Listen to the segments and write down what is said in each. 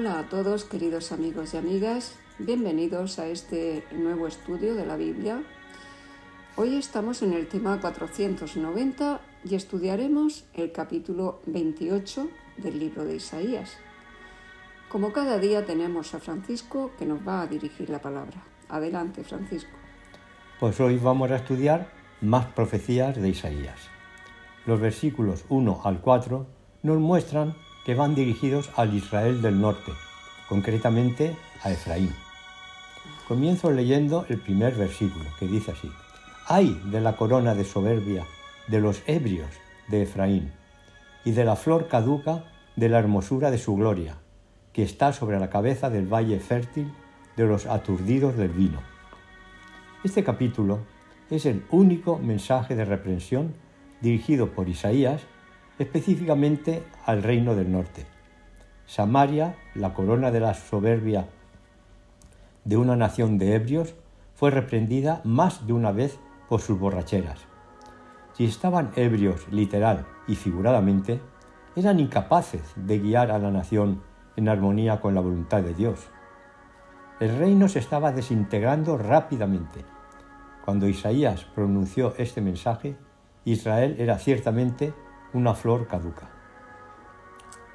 Hola a todos, queridos amigos y amigas, bienvenidos a este nuevo estudio de la Biblia. Hoy estamos en el tema 490 y estudiaremos el capítulo 28 del libro de Isaías. Como cada día tenemos a Francisco que nos va a dirigir la palabra. Adelante, Francisco. Pues hoy vamos a estudiar más profecías de Isaías. Los versículos 1 al 4 nos muestran que van dirigidos al Israel del norte, concretamente a Efraín. Comienzo leyendo el primer versículo, que dice así: «Ay de la corona de soberbia de los ebrios de Efraín, y de la flor caduca de la hermosura de su gloria, que está sobre la cabeza del valle fértil de los aturdidos del vino». Este capítulo es el único mensaje de reprensión dirigido por Isaías específicamente al reino del norte. Samaria, la corona de la soberbia de una nación de ebrios, fue reprendida más de una vez por sus borracheras. Si estaban ebrios literal y figuradamente, eran incapaces de guiar a la nación en armonía con la voluntad de Dios. El reino se estaba desintegrando rápidamente. Cuando Isaías pronunció este mensaje, Israel era ciertamente una flor caduca.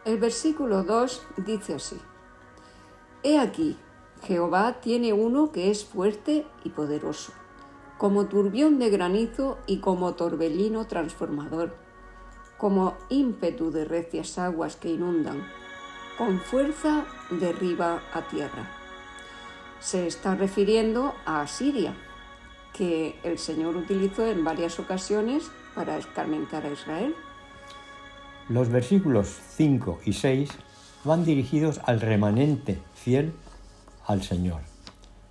El versículo 2 dice así: «He aquí, Jehová tiene uno que es fuerte y poderoso, como turbión de granizo y como torbellino transformador, como ímpetu de recias aguas que inundan, con fuerza derriba a tierra». Se está refiriendo a Asiria, que el Señor utilizó en varias ocasiones para escarmentar a Israel. Los versículos 5 y 6 van dirigidos al remanente fiel al Señor.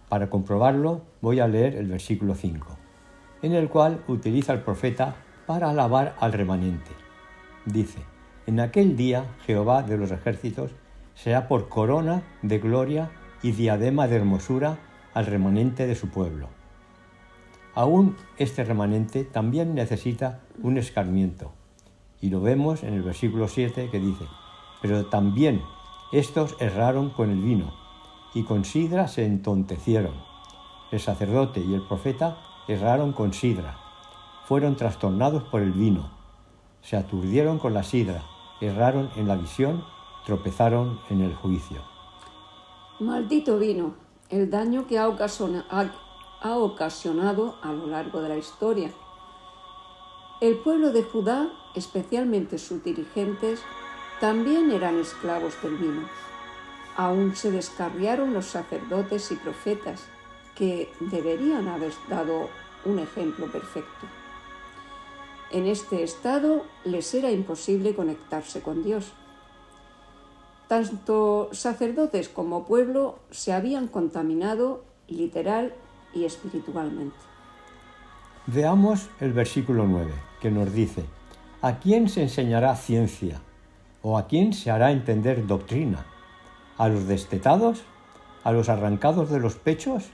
Para comprobarlo, voy a leer el versículo 5, en el cual utiliza el profeta para alabar al remanente. Dice: «En aquel día Jehová de los ejércitos será por corona de gloria y diadema de hermosura al remanente de su pueblo». Aún este remanente también necesita un escarmiento. Y lo vemos en el versículo 7 que dice: «Pero también estos erraron con el vino, y con sidra se entontecieron. El sacerdote y el profeta erraron con sidra, fueron trastornados por el vino, se aturdieron con la sidra, erraron en la visión, tropezaron en el juicio». Maldito vino, el daño que ha ocasionado a lo largo de la historia. El pueblo de Judá, especialmente sus dirigentes, también eran esclavos del vino. Aún se descarriaron los sacerdotes y profetas, que deberían haber dado un ejemplo perfecto. En este estado les era imposible conectarse con Dios. Tanto sacerdotes como pueblo se habían contaminado literal y espiritualmente. Veamos el versículo 9, que nos dice: «¿A quién se enseñará ciencia? ¿O a quién se hará entender doctrina? ¿A los destetados? ¿A los arrancados de los pechos?».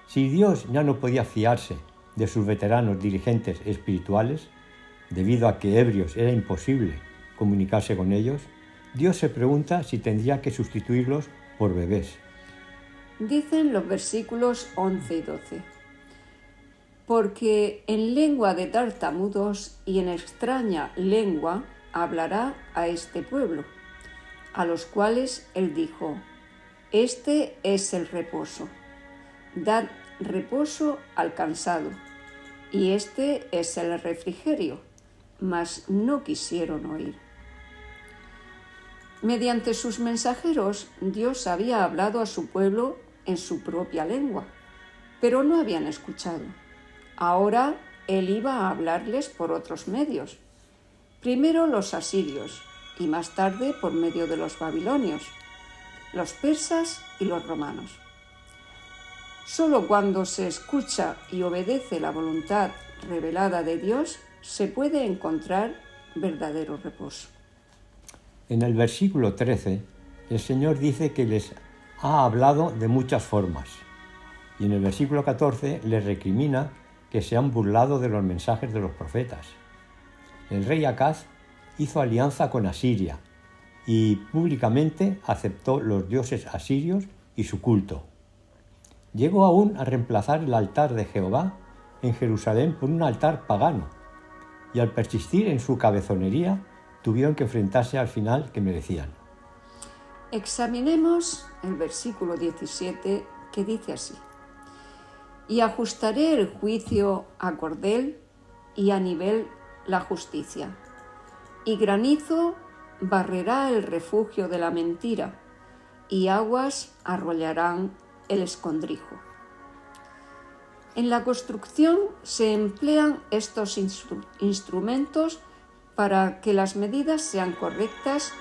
Si Dios ya no podía fiarse de sus veteranos dirigentes espirituales, debido a que ebrios era imposible comunicarse con ellos, Dios se pregunta si tendría que sustituirlos por bebés. Dicen los versículos 11 y 12: «Porque en lengua de tartamudos y en extraña lengua hablará a este pueblo, a los cuales él dijo: Este es el reposo, dad reposo al cansado, y este es el refrigerio, mas no quisieron oír». Mediante sus mensajeros, Dios había hablado a su pueblo en su propia lengua, pero no habían escuchado. Ahora él iba a hablarles por otros medios. Primero los asirios, y más tarde por medio de los babilonios, los persas y los romanos. Solo cuando se escucha y obedece la voluntad revelada de Dios se puede encontrar verdadero reposo. En el versículo 13, el Señor dice que les ha hablado de muchas formas. Y en el versículo 14 les recrimina que se han burlado de los mensajes de los profetas. El rey Acaz hizo alianza con Asiria y públicamente aceptó los dioses asirios y su culto. Llegó aún a reemplazar el altar de Jehová en Jerusalén por un altar pagano, y al persistir en su cabezonería tuvieron que enfrentarse al final que merecían. Examinemos el versículo 17 que dice así: y ajustaré el juicio a cordel y a nivel la justicia, y granizo barrerá el refugio de la mentira, y aguas arrollarán el escondrijo. En la construcción se emplean estos instrumentos para que las medidas sean correctas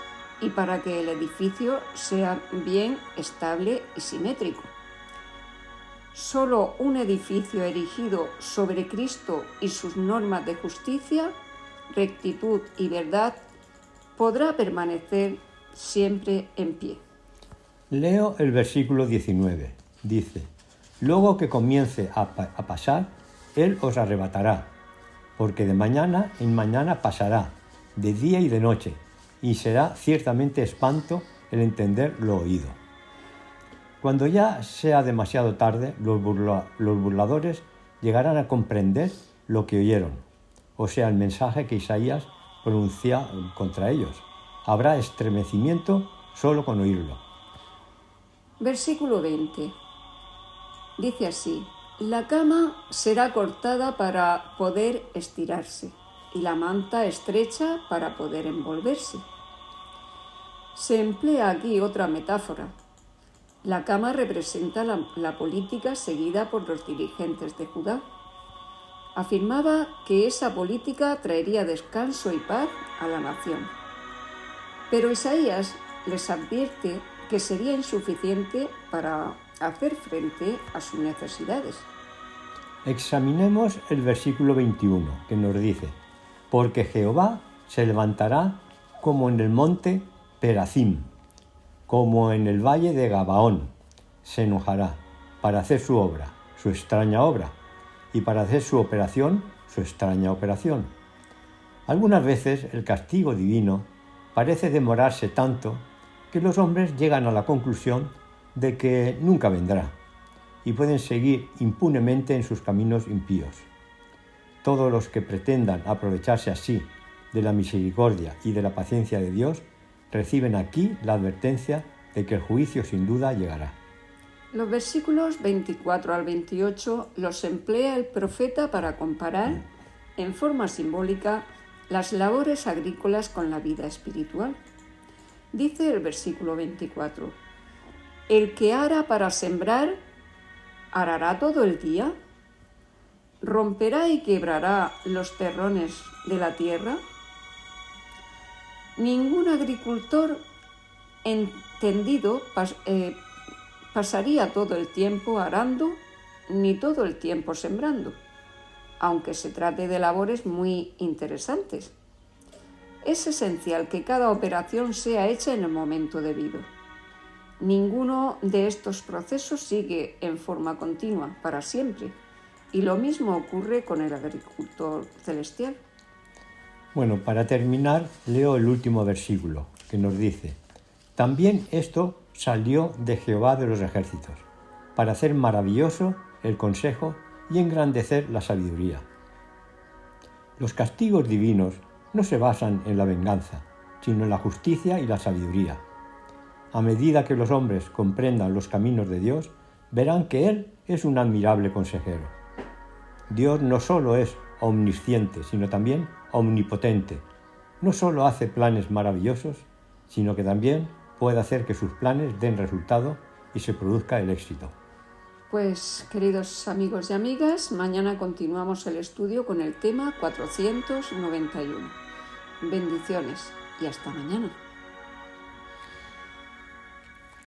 y para que el edificio sea bien estable y simétrico. Solo un edificio erigido sobre Cristo y sus normas de justicia, rectitud y verdad podrá permanecer siempre en pie. Leo el versículo 19. Dice: luego que comience a pasar, Él os arrebatará, porque de mañana en mañana pasará, de día y de noche, y será ciertamente espanto el entender lo oído. Cuando ya sea demasiado tarde, los burladores llegarán a comprender lo que oyeron, o sea, el mensaje que Isaías pronuncia contra ellos. Habrá estremecimiento solo con oírlo. Versículo 20. Dice así: la cama será cortada para poder estirarse, y la manta estrecha para poder envolverse. Se emplea aquí otra metáfora. La cama representa la política seguida por los dirigentes de Judá. Afirmaba que esa política traería descanso y paz a la nación. Pero Isaías les advierte que sería insuficiente para hacer frente a sus necesidades. Examinemos el versículo 21, que nos dice: porque Jehová se levantará como en el monte Perazim, como en el valle de Gabaón, se enojará para hacer su obra, su extraña obra, y para hacer su operación, su extraña operación. Algunas veces el castigo divino parece demorarse tanto que los hombres llegan a la conclusión de que nunca vendrá y pueden seguir impunemente en sus caminos impíos. Todos los que pretendan aprovecharse así de la misericordia y de la paciencia de Dios reciben aquí la advertencia de que el juicio sin duda llegará. Los versículos 24 al 28 los emplea el profeta para comparar, en forma simbólica, las labores agrícolas con la vida espiritual. Dice el versículo 24: el que ara para sembrar, arará todo el día, romperá y quebrará los terrones de la tierra. Ningún agricultor entendido pasaría todo el tiempo arando ni todo el tiempo sembrando, aunque se trate de labores muy interesantes. Es esencial que cada operación sea hecha en el momento debido. Ninguno de estos procesos sigue en forma continua para siempre, y lo mismo ocurre con el agricultor celestial. Bueno, para terminar, leo el último versículo, que nos dice: también esto salió de Jehová de los ejércitos, para hacer maravilloso el consejo y engrandecer la sabiduría. Los castigos divinos no se basan en la venganza, sino en la justicia y la sabiduría. A medida que los hombres comprendan los caminos de Dios, verán que Él es un admirable consejero. Dios no solo es omnisciente, sino también omnipotente. No solo hace planes maravillosos, sino que también puede hacer que sus planes den resultado y se produzca el éxito. Pues, queridos amigos y amigas, mañana continuamos el estudio con el tema 491. Bendiciones y hasta mañana.